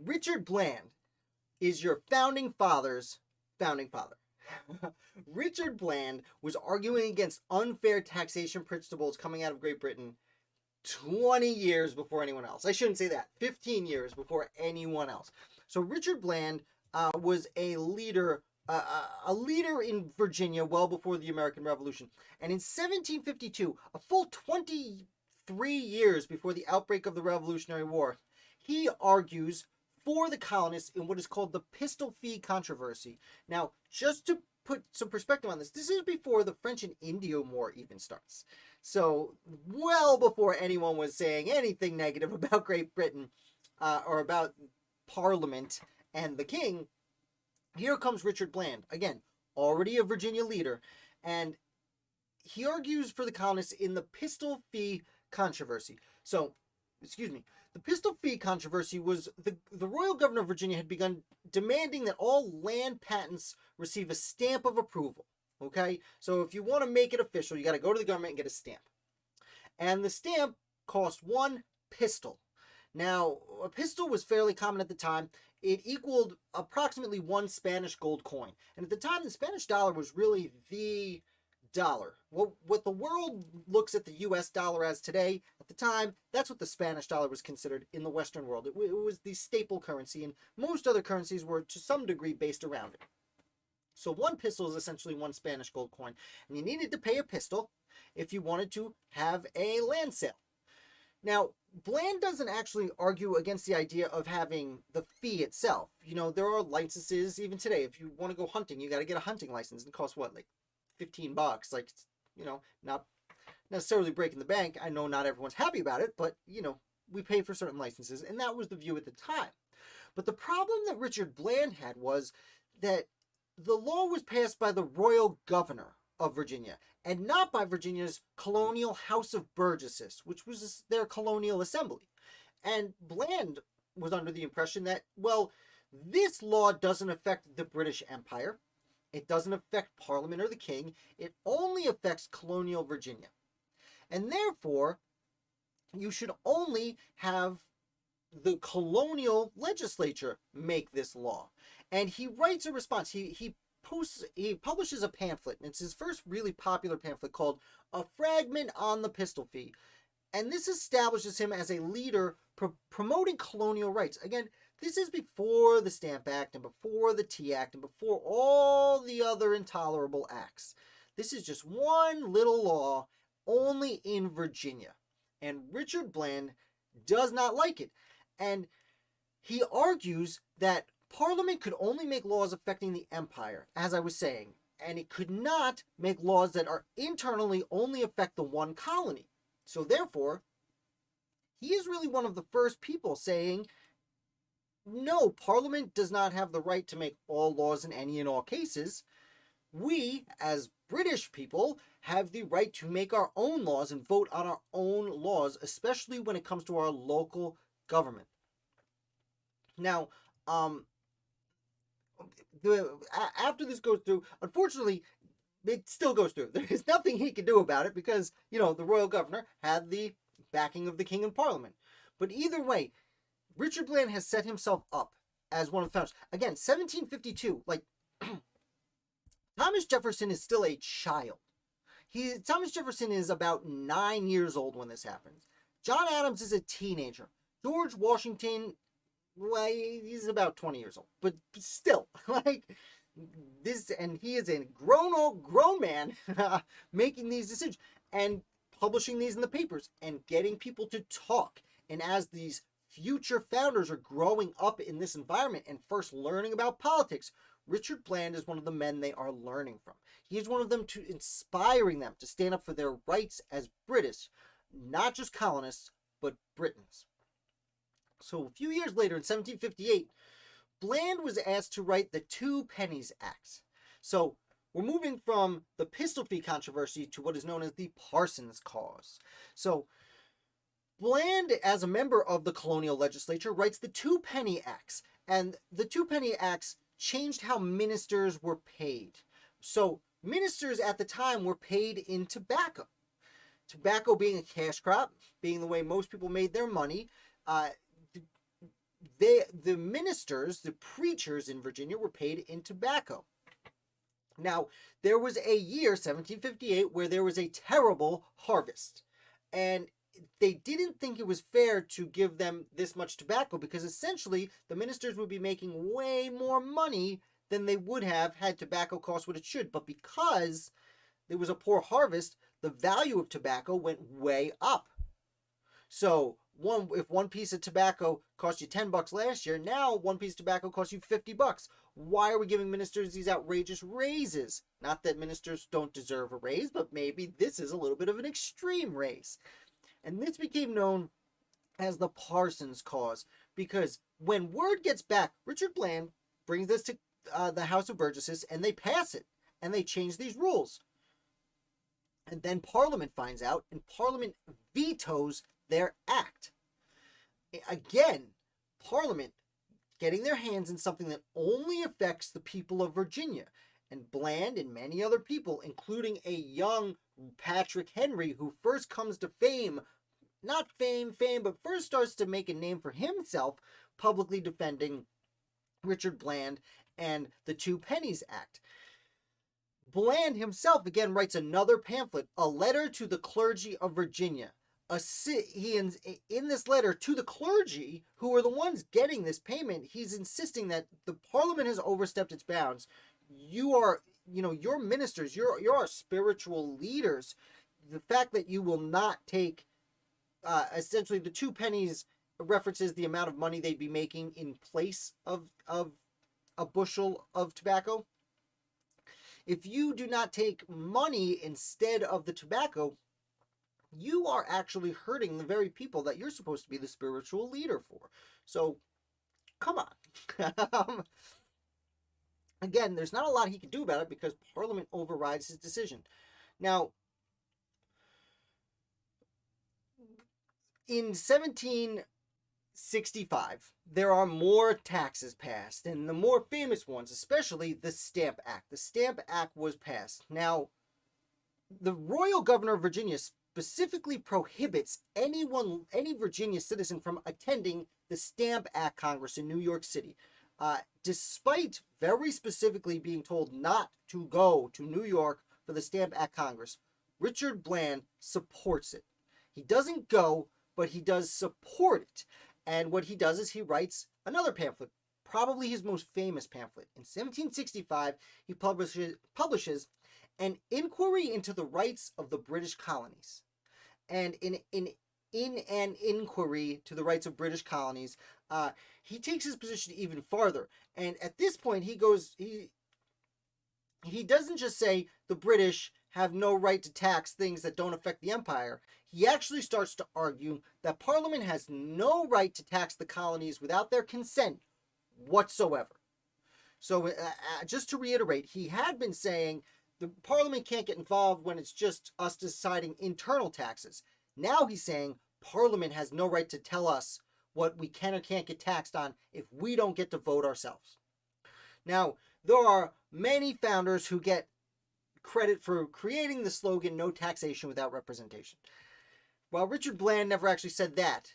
Richard Bland is your founding father's founding father. Richard Bland was arguing against unfair taxation principles coming out of Great Britain 20 years before anyone else. I shouldn't say that. 15 years before anyone else. So Richard Bland was a leader in Virginia well before the American Revolution. And in 1752, a full 23 years before the outbreak of the Revolutionary War, he argues for the colonists in what is called the pistol fee controversy. Now, just to put some perspective on this, this is before the French and Indian War even starts. So, well before anyone was saying anything negative about Great Britain or about Parliament and the King, here comes Richard Bland, again, already a Virginia leader, and he argues for the colonists in the pistol fee controversy. So, the pistol fee controversy was the royal governor of Virginia had begun demanding that all land patents receive a stamp of approval. Okay, so if you want to make it official, you got to go to the government and get a stamp. And the stamp cost one pistol. Now, a pistol was fairly common at the time. It equaled approximately one Spanish gold coin. And at the time, the Spanish dollar was really the dollar. What the world looks at the US dollar as today, at the time, that's what the Spanish dollar was considered in the Western world. It was the staple currency, and most other currencies were to some degree based around it. So one pistol is essentially one Spanish gold coin, and you needed to pay a pistol if you wanted to have a land sale. Now, Bland doesn't actually argue against the idea of having the fee itself. You know, there are licenses even today. If you want to go hunting, you got to get a hunting license. It costs what, like $15? Like, you know, not necessarily breaking the bank. I know not everyone's happy about it, but, you know, we pay for certain licenses, and that was the view at the time. But the problem that Richard Bland had was that the law was passed by the royal governor of Virginia, and not by Virginia's colonial House of Burgesses, which was their colonial assembly. And Bland was under the impression that, well, this law doesn't affect the British Empire. It doesn't affect Parliament or the King. It only affects colonial Virginia. And therefore, you should only have the colonial legislature make this law. And he writes a response. He publishes a pamphlet, and it's his first really popular pamphlet called A Fragment on the Pistol Fee. And this establishes him as a leader promoting colonial rights. Again, this is before the Stamp Act and before the Tea Act and before all the other intolerable acts. This is just one little law only in Virginia. And Richard Bland does not like it. And he argues that Parliament could only make laws affecting the empire, as I was saying, and it could not make laws that are internally only affect the one colony. So therefore, he is really one of the first people saying, no, Parliament does not have the right to make all laws in any and all cases. We, as British people, have the right to make our own laws and vote on our own laws, especially when it comes to our local government. Now, after this goes through, unfortunately, it still goes through. There's nothing he can do about it because, you know, the royal governor had the backing of the king and parliament. But either way, Richard Bland has set himself up as one of the founders. Again, 1752, like, Thomas Jefferson is still a child. Thomas Jefferson is about 9 years old when this happens. John Adams is a teenager. George Washington, well, he's about 20 years old, but still, like this, and he is a grown man making these decisions and publishing these in the papers and getting people to talk. And as these future founders are growing up in this environment and first learning about politics, Richard Bland is one of the men they are learning from. He is one of them to inspiring them to stand up for their rights as British, not just colonists, but Britons. So a few years later, in 1758, Bland was asked to write the Two Pennies Acts. So we're moving from the pistol fee controversy to what is known as the Parsons Cause. So Bland, as a member of the colonial legislature, writes the Two Penny Acts. And the Two Penny Acts changed how ministers were paid. So ministers at the time were paid in tobacco. Tobacco being a cash crop, being the way most people made their money, the ministers, the preachers in Virginia, were paid in tobacco. Now, there was a year, 1758, where there was a terrible harvest. And they didn't think it was fair to give them this much tobacco because essentially the ministers would be making way more money than they would have had tobacco cost what it should. But because there was a poor harvest, the value of tobacco went way up. So if one piece of tobacco cost you $10 last year, now one piece of tobacco costs you $50. Why are we giving ministers these outrageous raises? Not that ministers don't deserve a raise, but maybe this is a little bit of an extreme raise. And this became known as the Parsons cause, because when word gets back, Richard Bland brings this to the House of Burgesses, and they pass it, and they change these rules. And then Parliament finds out, and Parliament vetoes their act. Again, Parliament getting their hands in something that only affects the people of Virginia. And Bland and many other people, including a young Patrick Henry, who first comes to fame, not fame, but first starts to make a name for himself, publicly defending Richard Bland and the Two Pennies Act. Bland himself again writes another pamphlet, A Letter to the Clergy of Virginia. In this letter to the clergy, who are the ones getting this payment, he's insisting that the Parliament has overstepped its bounds. Your ministers, you're our spiritual leaders. The fact that you will not take, essentially, the 2 pennies references the amount of money they'd be making in place of a bushel of tobacco. If you do not take money instead of the tobacco, you are actually hurting the very people that you're supposed to be the spiritual leader for. So, come on. Again, there's not a lot he can do about it because Parliament overrides his decision. Now, in 1765, there are more taxes passed, and the more famous ones, especially the Stamp Act. The Stamp Act was passed. Now, the royal governor of Virginia specifically prohibits any Virginia citizen from attending the Stamp Act Congress in New York City, despite very specifically being told not to go to New York for the Stamp Act Congress. Richard Bland supports it. He doesn't go, but he does support it. And what he does is he writes another pamphlet, probably his most famous pamphlet. In 1765, he publishes An Inquiry into the Rights of the British Colonies. And in an inquiry to the rights of British colonies, he takes his position even farther. And at this point, he doesn't just say the British have no right to tax things that don't affect the empire. He actually starts to argue that Parliament has no right to tax the colonies without their consent whatsoever. So just to reiterate, he had been saying the Parliament can't get involved when it's just us deciding internal taxes. Now he's saying Parliament has no right to tell us what we can or can't get taxed on if we don't get to vote ourselves. Now, there are many founders who get credit for creating the slogan, no taxation without representation. While Richard Bland never actually said that,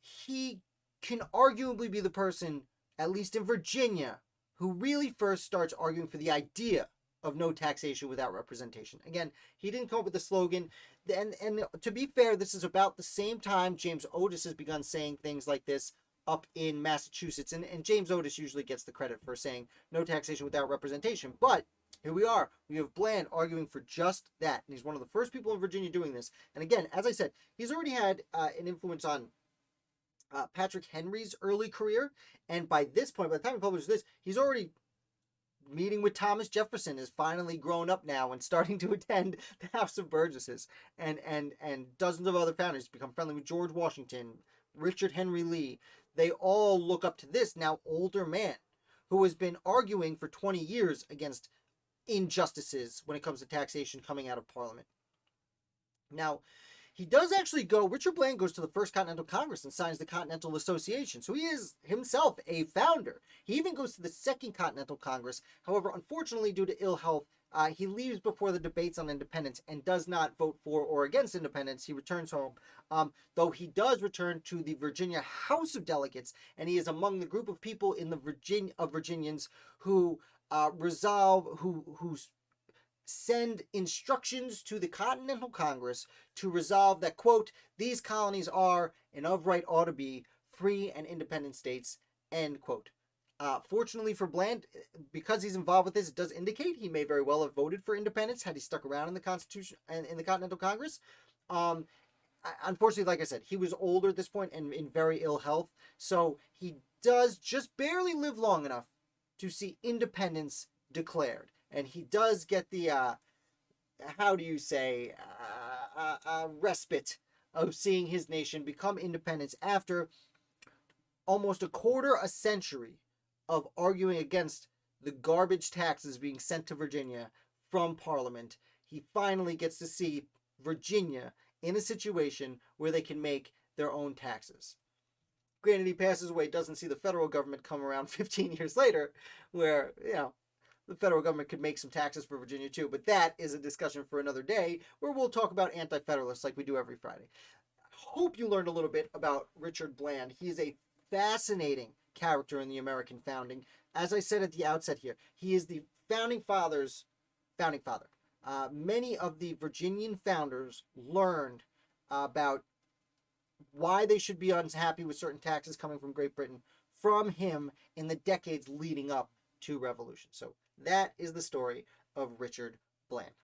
he can arguably be the person, at least in Virginia, who really first starts arguing for the idea of no taxation without representation. Again, he didn't come up with the slogan. And to be fair, this is about the same time James Otis has begun saying things like this up in Massachusetts. And James Otis usually gets the credit for saying no taxation without representation. But here we are. We have Bland arguing for just that. And he's one of the first people in Virginia doing this. And again, as I said, he's already had an influence on Patrick Henry's early career. And by this point, by the time he publishes this, he's already meeting with Thomas Jefferson, is finally grown up now and starting to attend the House of Burgesses, and dozens of other founders become friendly with George Washington, Richard Henry Lee. They all look up to this now older man who has been arguing for 20 years against injustices when it comes to taxation coming out of Parliament. Now, he does actually go, Richard Bland goes to the First Continental Congress and signs the Continental Association. So he is himself a founder. He even goes to the Second Continental Congress. However, unfortunately, due to ill health, He leaves before the debates on independence and does not vote for or against independence. He returns home, though he does return to the Virginia House of Delegates, and he is among the group of people in the Virginians who who send instructions to the Continental Congress to resolve that, quote, these colonies are and of right ought to be free and independent states, end quote. Fortunately for Bland, because he's involved with this, it does indicate he may very well have voted for independence had he stuck around in the Constitution and in the Continental Congress. Um, Unfortunately, like I said, he was older at this point and in very ill health, so he does just barely live long enough to see independence declared, and he does get the how do you say respite of seeing his nation become independent after almost a quarter a century of arguing against the garbage taxes being sent to Virginia from Parliament. He finally gets to see Virginia in a situation where they can make their own taxes. Granted, he passes away, doesn't see the federal government come around 15 years later, where, the federal government could make some taxes for Virginia too, but that is a discussion for another day where we'll talk about anti-federalists like we do every Friday. Hope you learned a little bit about Richard Bland. He is a fascinating character in the American founding. As I said at the outset here, he is the founding father's founding father. Many of the Virginian founders learned about why they should be unhappy with certain taxes coming from Great Britain from him in the decades leading up to revolution. So that is the story of Richard Bland.